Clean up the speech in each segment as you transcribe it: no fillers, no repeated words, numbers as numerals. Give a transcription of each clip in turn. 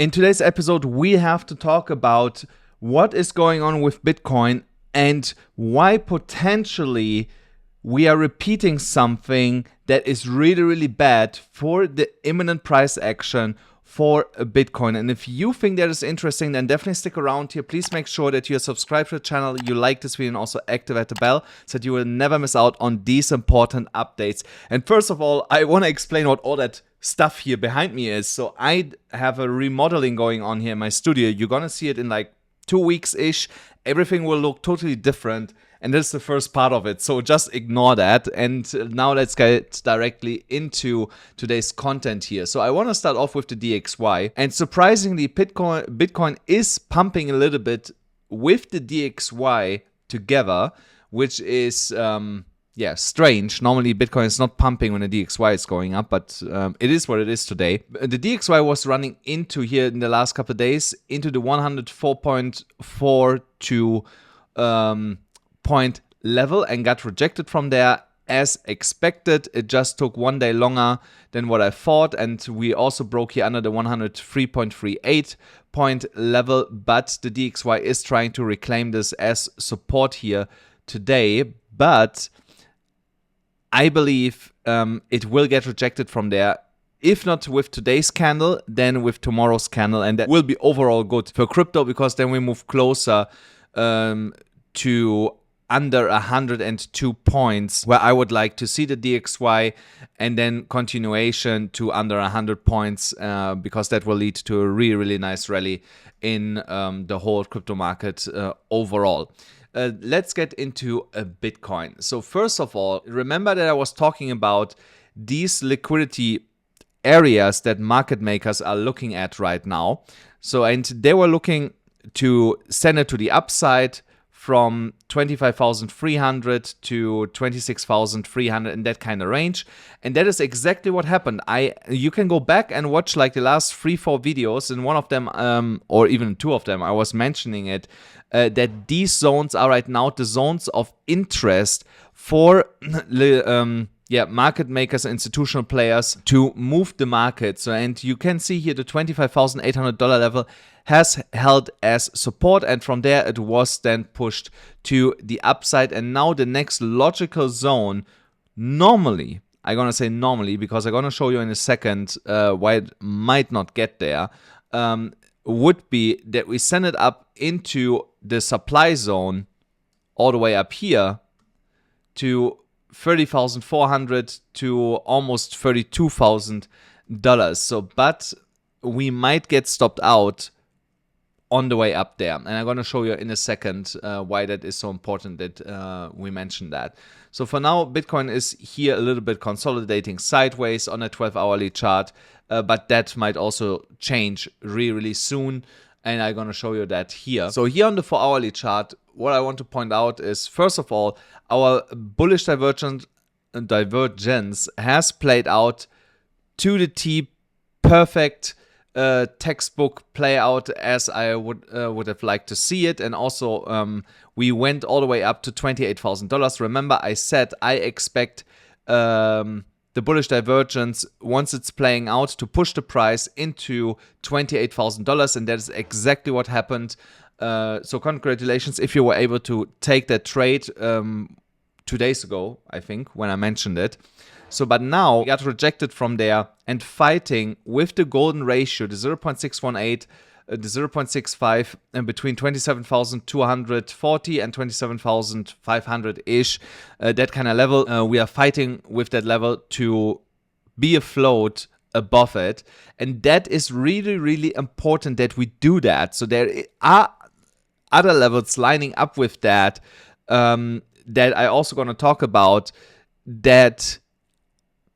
In today's episode, we have to talk about what is going on with Bitcoin and why potentially we are repeating something that is really, really bad for the imminent price action for Bitcoin. And if you think that is interesting, then definitely stick around here. Please make sure that you're subscribed to the channel, you like this video, and also activate the bell so that you will never miss out on these important updates. And first of all, I want to explain what all that stuff here behind me is. So I have a remodeling going on here in my studio. You're gonna see it in like 2 weeks-ish. Everything will look totally different. And this is the first part of it, so just ignore that. And now let's get directly into today's content here. So I want to start off with the DXY. And surprisingly, Bitcoin is pumping a little bit with the DXY together, which is, strange. Normally, Bitcoin is not pumping when the DXY is going up, but it is what it is today. The DXY was running into here in the last couple of days, into the 104.42 point level and got rejected from there as expected. It just took 1 day longer than what I thought, and we also broke here under the 103.38 point level, but the DXY is trying to reclaim this as support here today, but I believe it will get rejected from there. If not with today's candle, then with tomorrow's candle, and that will be overall good for crypto because then we move closer to under 102 points, where I would like to see the DXY, and then continuation to under 100 points, because that will lead to a really, really nice rally in the whole crypto market overall. Let's get into Bitcoin. So first of all, remember that I was talking about these liquidity areas that market makers are looking at right now. So, and they were looking to send it to the upside from 25,300 to 26,300 in that kind of range. And that is exactly what happened. You can go back and watch like the last 3-4 videos. In one of them, or even 2 of them, I was mentioning it, that these zones are right now the zones of interest for market makers, institutional players to move the market. So, and you can see here the $25,800 level has held as support, and from there it was then pushed to the upside. And now the next logical zone, normally, I'm gonna say normally because I'm gonna show you in a second why it might not get there, would be that we send it up into the supply zone all the way up here to $30,400 to almost $32,000. So, but we might get stopped out on the way up there. And I'm going to show you in a second why that is so important that we mentioned that. So for now, Bitcoin is here a little bit consolidating sideways on a 12-hourly chart, but that might also change really, really soon. And I'm going to show you that here. So here on the 4-hourly chart, what I want to point out is, first of all, our bullish divergence has played out to the T, perfect textbook play out as I would have liked to see it. And also we went all the way up to $28,000. Remember, I said I expect the bullish divergence, once it's playing out, to push the price into $28,000, and that is exactly what happened. So congratulations if you were able to take that trade 2 days ago, I think, when I mentioned it. So, but now we got rejected from there and fighting with the golden ratio, the 0.618, the 0.65, and between 27,240 and 27,500-ish, that kind of level. We are fighting with that level to be afloat above it. And that is really, really important that we do that. So there are other levels lining up with that, that I also going to talk about, that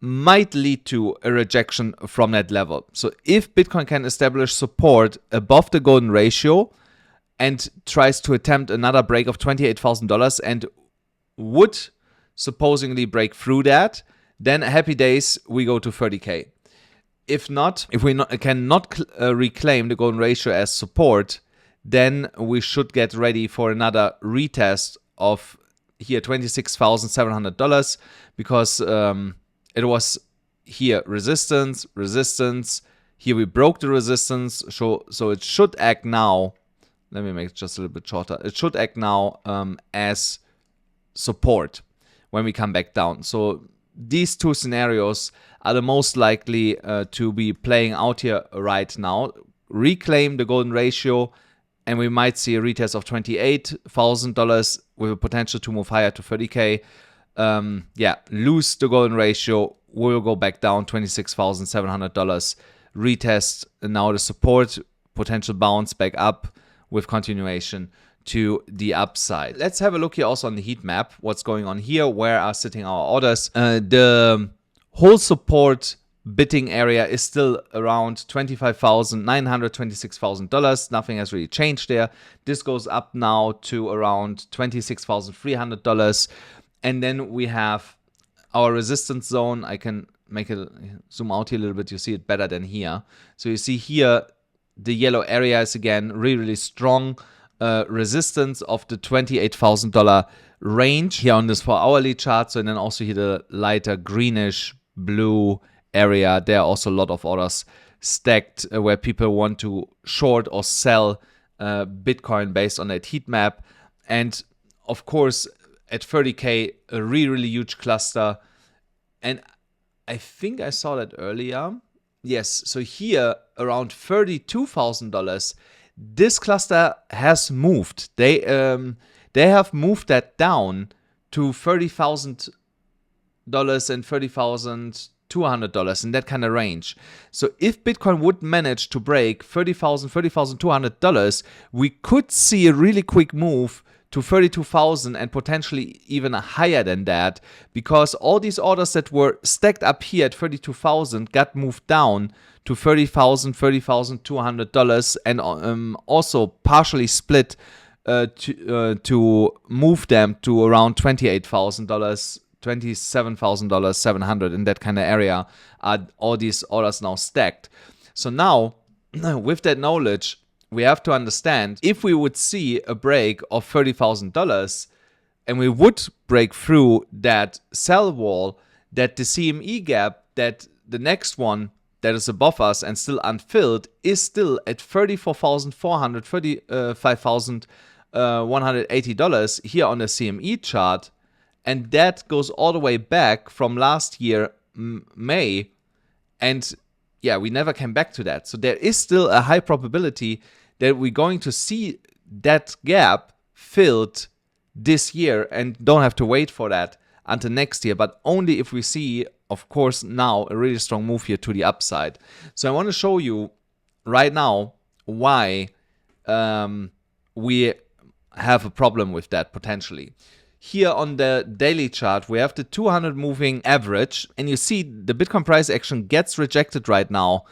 might lead to a rejection from that level. So if Bitcoin can establish support above the golden ratio and tries to attempt another break of $28,000 and would supposedly break through that, then happy days, we go to 30K. If not, if we cannot reclaim the golden ratio as support, then we should get ready for another retest of here $26,700, because it was here resistance, Here we broke the resistance, so it should act now. Let me make it just a little bit shorter. It should act now as support when we come back down. So these two scenarios are the most likely to be playing out here right now. Reclaim the golden ratio, and we might see a retest of $28,000 with a potential to move higher to 30K. Lose the golden ratio, we'll go back down $26,700. Retest now the support, potential bounce back up with continuation to the upside. Let's have a look here also on the heat map. What's going on here? Where are sitting our orders? The whole support bidding area is still around $25,926,000. Nothing has really changed there. This goes up now to around $26,300. And then we have our resistance zone. I can make it zoom out here a little bit. You see it better than here. So you see here, the yellow area is again really strong resistance of the $28,000 range here on this 4-hourly chart. So and then also here the lighter greenish blue area. There are also a lot of orders stacked where people want to short or sell Bitcoin based on that heat map. And of course, at 30K, a really huge cluster. And I think I saw that earlier. Yes, so here around $32,000, this cluster has moved. They have moved that down to $30,000 and $30,200 in that kind of range. So if Bitcoin would manage to break $30,000, $30,200, we could see a really quick move to 32,000 and potentially even higher than that, because all these orders that were stacked up here at 32,000 got moved down to $30,000, $30,200, and also partially split to move them to around $28,000, $27,700 in that kind of area. Are all these orders now stacked? So now, with that knowledge, we have to understand, if we would see a break of $30,000 and we would break through that sell wall, that the CME gap, that the next one that is above us and still unfilled is still at $34,400, $35,180 here on the CME chart. And that goes all the way back from last year, May. And yeah, we never came back to that. So there is still a high probability that we're going to see that gap filled this year and don't have to wait for that until next year, but only if we see, of course, now a really strong move here to the upside. So I want to show you right now why we have a problem with that potentially. Here on the daily chart, we have the 200 moving average, and you see the Bitcoin price action gets rejected right now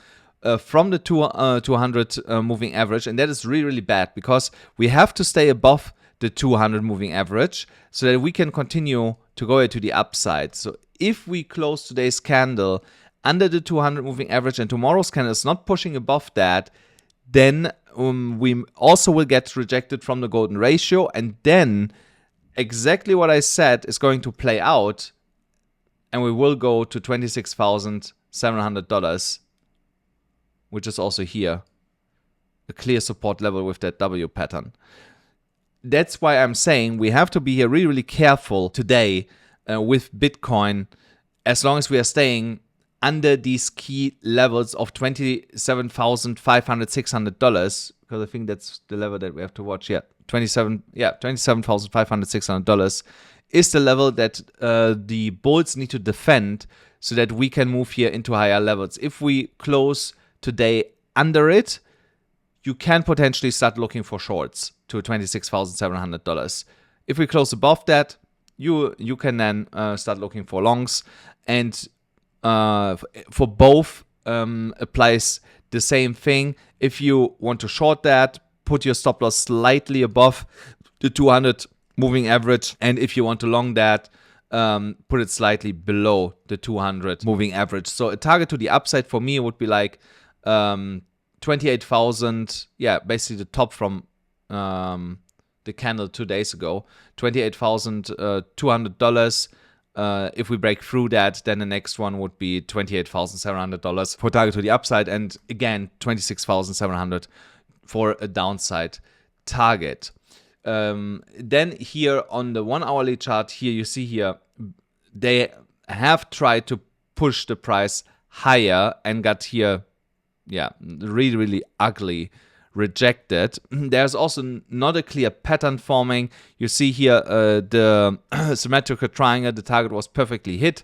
from the 200 moving average, and that is really bad, because we have to stay above the 200 moving average so that we can continue to go to the upside. So if we close today's candle under the 200 moving average and tomorrow's candle is not pushing above that, then we also will get rejected from the golden ratio, and then exactly what I said is going to play out, and we will go to $26,700, which is also here a clear support level with that W pattern. That's why I'm saying we have to be here really careful today with Bitcoin, as long as we are staying under these key levels of $27,500, $600, because I think that's the level that we have to watch. $27,500, $600 is the level that the bulls need to defend so that we can move here into higher levels. If we close today under it, you can potentially start looking for shorts to $26,700. If we close above that, you can then start looking for longs, and for both applies the same thing. If you want to short that, put your stop loss slightly above the 200 moving average, and if you want to long that, put it slightly below the 200 moving average. So a target to the upside for me would be like 28,000, basically the top from the candle 2 days ago, $28,200 If we break through that, then the next one would be $28,700 for target to the upside, and again $26,700 for a downside target. Then here on the 1 hourly chart, here you see here they have tried to push the price higher and got here, yeah, really ugly rejected. There's also not a clear pattern forming. You see here the symmetrical triangle, the target was perfectly hit.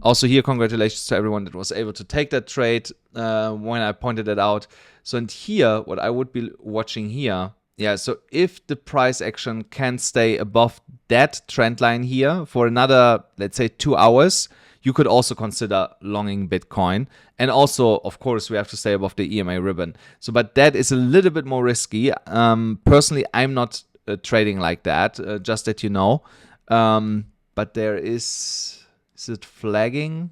Also here, congratulations to everyone that was able to take that trade when I pointed it out. So and here, what I would be watching here, yeah, so if the price action can stay above that trend line here for another, let's say 2 hours, you could also consider longing Bitcoin. And also, of course, we have to stay above the EMA ribbon. So, but that is a little bit more risky. Personally, I'm not trading like that, just that you know. But there is it flagging?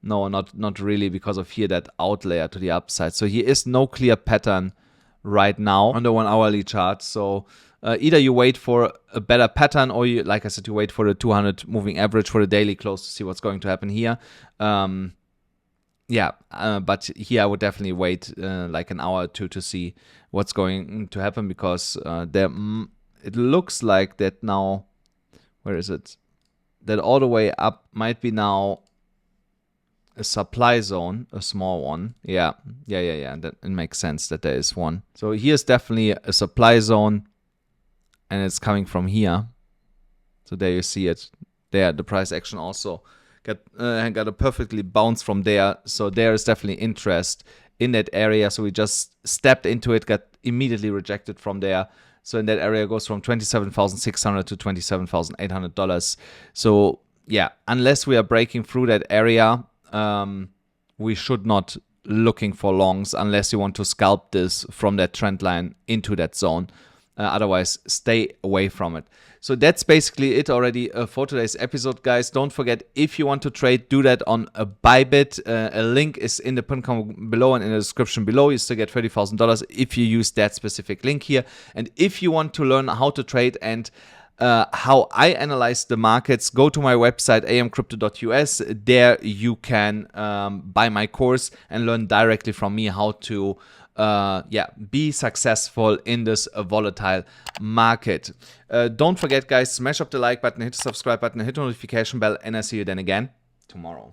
No, not really, because of here, that outlier to the upside. So here is no clear pattern right now on the 1 hourly chart. So either you wait for a better pattern, or you, like I said, you wait for the 200 moving average for the daily close to see what's going to happen here. But here I would definitely wait like an hour or two to see what's going to happen, because it looks like that now, where is it? That all the way up might be now a supply zone, a small one. Yeah. That it makes sense that there is one. So here's definitely a supply zone, and it's coming from here. So there you see it. There, the price action also got a perfectly bounce from there. So there is definitely interest in that area. So we just stepped into it, got immediately rejected from there. So in that area goes from $27,600 to $27,800. So yeah, unless we are breaking through that area, we should not looking for longs unless you want to scalp this from that trend line into that zone. Otherwise, stay away from it. So that's basically it already for today's episode, guys. Don't forget, if you want to trade, do that on a Bybit. A link is in the pinned comment below and in the description below. You still get $30,000 if you use that specific link here. And if you want to learn how to trade and how I analyze the markets, go to my website, AMCrypto.us. There you can buy my course and learn directly from me how to be successful in this volatile market. Don't forget, guys, smash up the like button, hit the subscribe button, hit the notification bell, and I see you then again tomorrow.